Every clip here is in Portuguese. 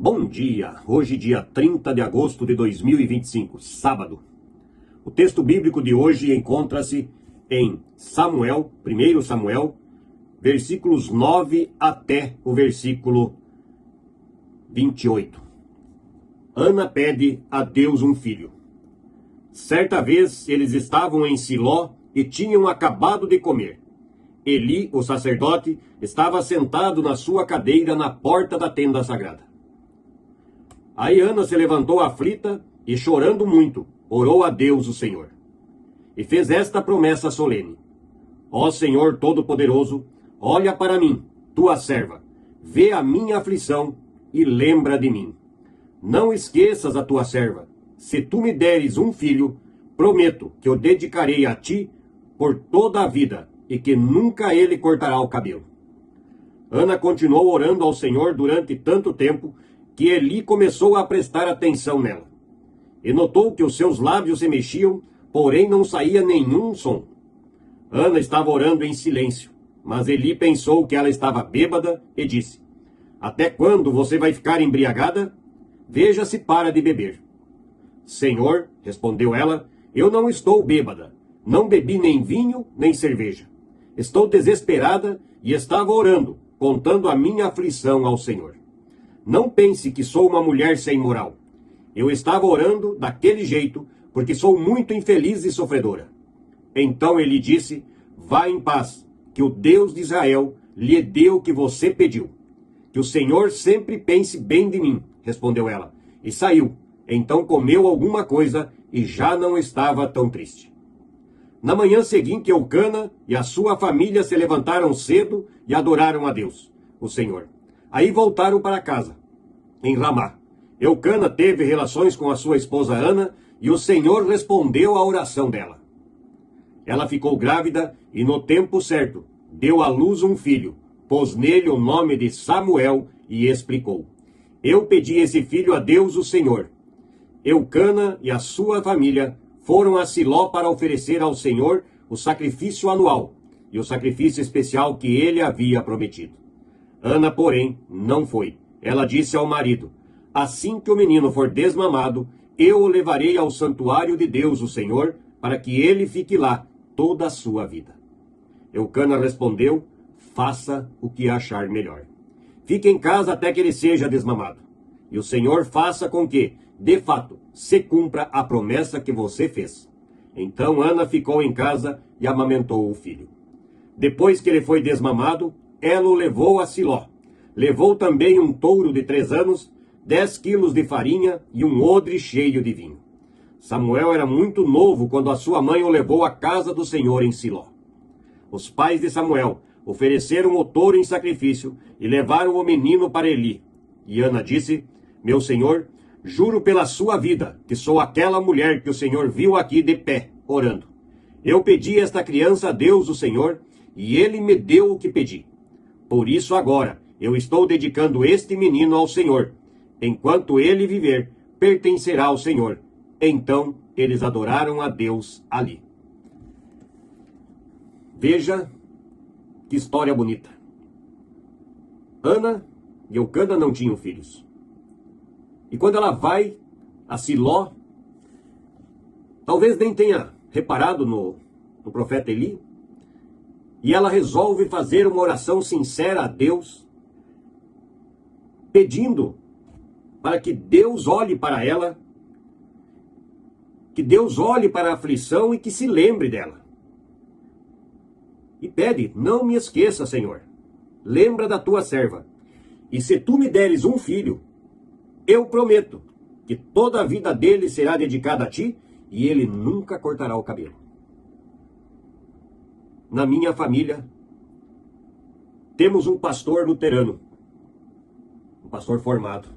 Bom dia! Hoje, dia 30 de agosto de 2025, sábado. O texto bíblico de hoje encontra-se em Samuel, 1 Samuel, versículos 9 até o versículo 28. Ana pede a Deus um filho. Certa vez eles estavam em Siló e tinham acabado de comer. Eli, o sacerdote, estava sentado na sua cadeira na porta da tenda sagrada. Aí Ana se levantou aflita e, chorando muito, orou a Deus o Senhor. E fez esta promessa solene: Ó Senhor Todo-Poderoso, olha para mim, tua serva, vê a minha aflição e lembra de mim. Não esqueças a tua serva. Se tu me deres um filho, prometo que o dedicarei a ti por toda a vida e que nunca ele cortará o cabelo. Ana continuou orando ao Senhor durante tanto tempo que Eli começou a prestar atenção nela. E notou que os seus lábios se mexiam, porém não saía nenhum som. Ana estava orando em silêncio, mas Eli pensou que ela estava bêbada e disse: Até quando você vai ficar embriagada? Veja se para de beber. Senhor, respondeu ela, eu não estou bêbada. Não bebi nem vinho, nem cerveja. Estou desesperada e estava orando, contando a minha aflição ao Senhor. Não pense que sou uma mulher sem moral. Eu estava orando daquele jeito porque sou muito infeliz e sofredora. Então ele disse: Vá em paz, que o Deus de Israel lhe dê o que você pediu. Que o Senhor sempre pense bem de mim, respondeu ela. E saiu. Então comeu alguma coisa e já não estava tão triste. Na manhã seguinte, Eucana e a sua família se levantaram cedo e adoraram a Deus, o Senhor. Aí voltaram para casa, em Ramá. Eucana teve relações com a sua esposa Ana e o Senhor respondeu à oração dela. Ela ficou grávida e no tempo certo deu à luz um filho, pôs nele o nome de Samuel e explicou: Eu pedi esse filho a Deus o Senhor. Eucana e a sua família foram a Siló para oferecer ao Senhor o sacrifício anual e o sacrifício especial que ele havia prometido. Ana, porém, não foi. Ela disse ao marido: Assim que o menino for desmamado, eu o levarei ao santuário de Deus, o Senhor, para que ele fique lá toda a sua vida. Eucana respondeu: Faça o que achar melhor. Fique em casa até que ele seja desmamado. E o Senhor faça com que, de fato, se cumpra a promessa que você fez. Então Ana ficou em casa e amamentou o filho. Depois que ele foi desmamado, ela o levou a Siló. Levou também um touro de 3 anos, 10 quilos de farinha e um odre cheio de vinho. Samuel era muito novo quando a sua mãe o levou à casa do Senhor em Siló. Os pais de Samuel ofereceram o touro em sacrifício e levaram o menino para Eli. E Ana disse: Meu senhor, juro pela sua vida que sou aquela mulher que o Senhor viu aqui de pé, orando. Eu pedi esta criança a Deus, o Senhor, e ele me deu o que pedi. Por isso agora eu estou dedicando este menino ao Senhor. Enquanto ele viver, pertencerá ao Senhor. Então eles adoraram a Deus ali. Veja que história bonita. Ana e Eucana não tinham filhos. E quando ela vai a Siló, talvez nem tenha reparado no profeta Eli, e ela resolve fazer uma oração sincera a Deus, pedindo para que Deus olhe para ela, que Deus olhe para a aflição e que se lembre dela. E pede: Não me esqueça, Senhor, lembra da tua serva. E se tu me deres um filho, eu prometo que toda a vida dele será dedicada a ti e ele nunca cortará o cabelo. Na minha família, temos um pastor luterano, um pastor formado.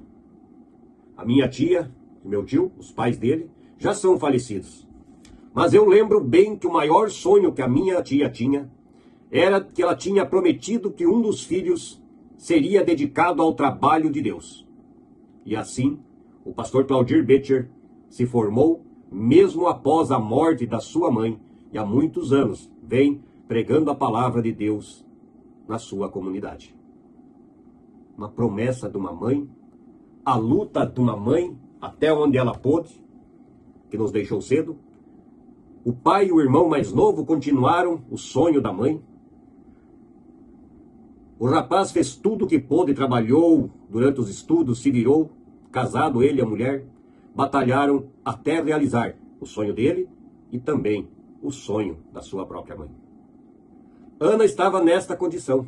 A minha tia e meu tio, os pais dele, já são falecidos. Mas eu lembro bem que o maior sonho que a minha tia tinha era que ela tinha prometido que um dos filhos seria dedicado ao trabalho de Deus. E assim, o pastor Claudir Betcher se formou, mesmo após a morte da sua mãe, e há muitos anos vem pregando a palavra de Deus na sua comunidade. Uma promessa de uma mãe, a luta de uma mãe até onde ela pôde, que nos deixou cedo. O pai e o irmão mais novo continuaram o sonho da mãe. O rapaz fez tudo o que pôde, trabalhou durante os estudos, se virou, casado ele e a mulher, batalharam até realizar o sonho dele e também o sonho da sua própria mãe. Ana estava nesta condição.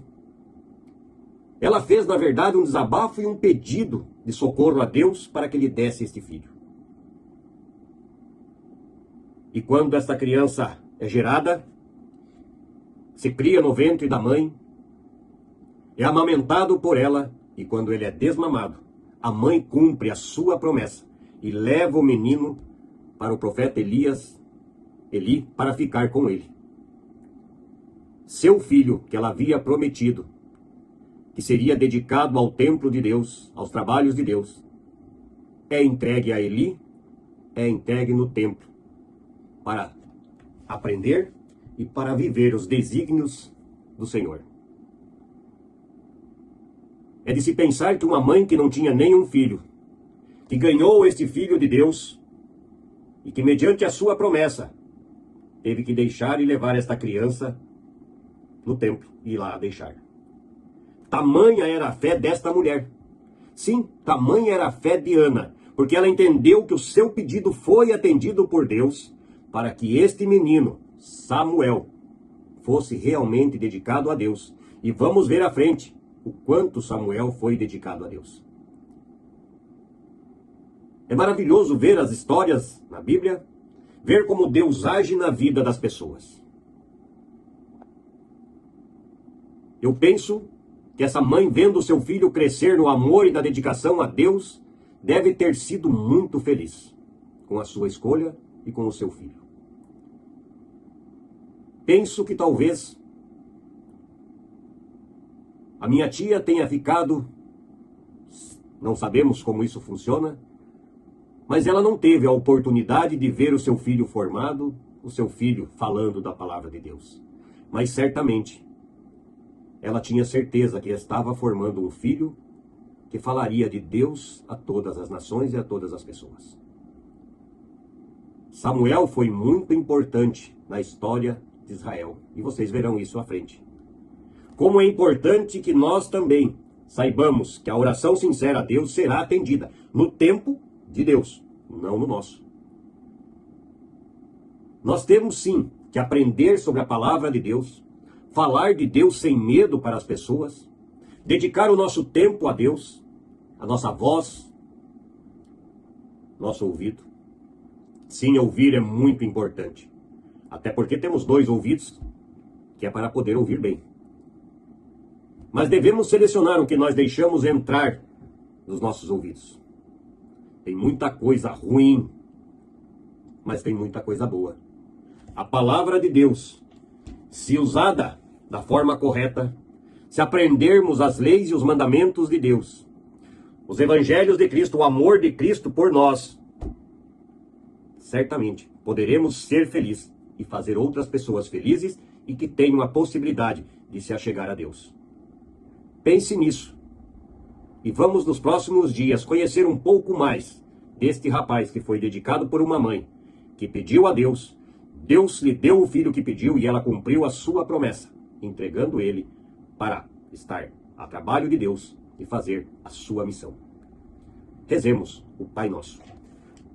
Ela fez, na verdade, um desabafo e um pedido de socorro a Deus para que lhe desse este filho. E quando esta criança é gerada, se cria no ventre da mãe, é amamentado por ela, e quando ele é desmamado, a mãe cumpre a sua promessa e leva o menino para o profeta Eli, para ficar com ele. Seu filho, que ela havia prometido, que seria dedicado ao templo de Deus, aos trabalhos de Deus, é entregue a Eli, é entregue no templo, para aprender e para viver os desígnios do Senhor. É de se pensar que uma mãe que não tinha nenhum filho, que ganhou este filho de Deus, e que mediante a sua promessa, teve que deixar e levar esta criança no templo e ir lá deixar. Tamanha era a fé desta mulher. Sim, tamanha era a fé de Ana, porque ela entendeu que o seu pedido foi atendido por Deus, para que este menino, Samuel, fosse realmente dedicado a Deus. E vamos ver à frente o quanto Samuel foi dedicado a Deus. É maravilhoso ver as histórias na Bíblia, ver como Deus age na vida das pessoas. Eu penso que essa mãe, vendo seu filho crescer no amor e na dedicação a Deus, deve ter sido muito feliz com a sua escolha e com o seu filho. Penso que talvez a minha tia tenha ficado, não sabemos como isso funciona, mas ela não teve a oportunidade de ver o seu filho formado, o seu filho falando da palavra de Deus. Mas certamente, ela tinha certeza que estava formando um filho que falaria de Deus a todas as nações e a todas as pessoas. Samuel foi muito importante na história de Israel, e vocês verão isso à frente. Como é importante que nós também saibamos que a oração sincera a Deus será atendida no tempo de Deus, não no nosso. Nós temos sim que aprender sobre a palavra de Deus, falar de Deus sem medo para as pessoas, dedicar o nosso tempo a Deus, a nossa voz, nosso ouvido. Sim, ouvir é muito importante. Até porque temos 2 ouvidos, que é para poder ouvir bem. Mas devemos selecionar o que nós deixamos entrar nos nossos ouvidos. Tem muita coisa ruim, mas tem muita coisa boa. A palavra de Deus, se usada da forma correta, se aprendermos as leis e os mandamentos de Deus, os evangelhos de Cristo, o amor de Cristo por nós, certamente poderemos ser felizes e fazer outras pessoas felizes e que tenham a possibilidade de se achegar a Deus. Pense nisso. E vamos nos próximos dias conhecer um pouco mais deste rapaz que foi dedicado por uma mãe, que pediu a Deus, Deus lhe deu o filho que pediu e ela cumpriu a sua promessa, entregando ele para estar a trabalho de Deus e fazer a sua missão. Rezemos o Pai Nosso.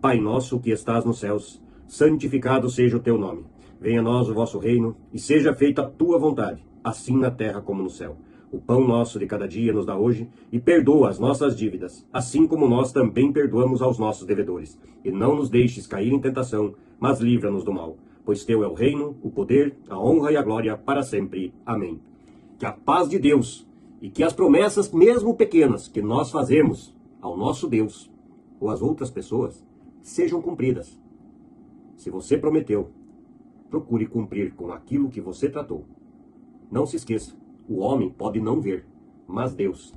Pai nosso que estás nos céus, santificado seja o teu nome. Venha a nós o vosso reino e seja feita a tua vontade, assim na terra como no céu. O pão nosso de cada dia nos dá hoje e perdoa as nossas dívidas, assim como nós também perdoamos aos nossos devedores. E não nos deixes cair em tentação, mas livra-nos do mal. Pois teu é o reino, o poder, a honra e a glória para sempre. Amém. Que a paz de Deus e que as promessas, mesmo pequenas, que nós fazemos ao nosso Deus ou às outras pessoas, sejam cumpridas. Se você prometeu, procure cumprir com aquilo que você tratou. Não se esqueça. O homem pode não ver, mas Deus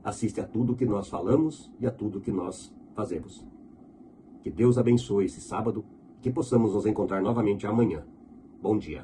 assiste a tudo que nós falamos e a tudo que nós fazemos. Que Deus abençoe esse sábado e que possamos nos encontrar novamente amanhã. Bom dia.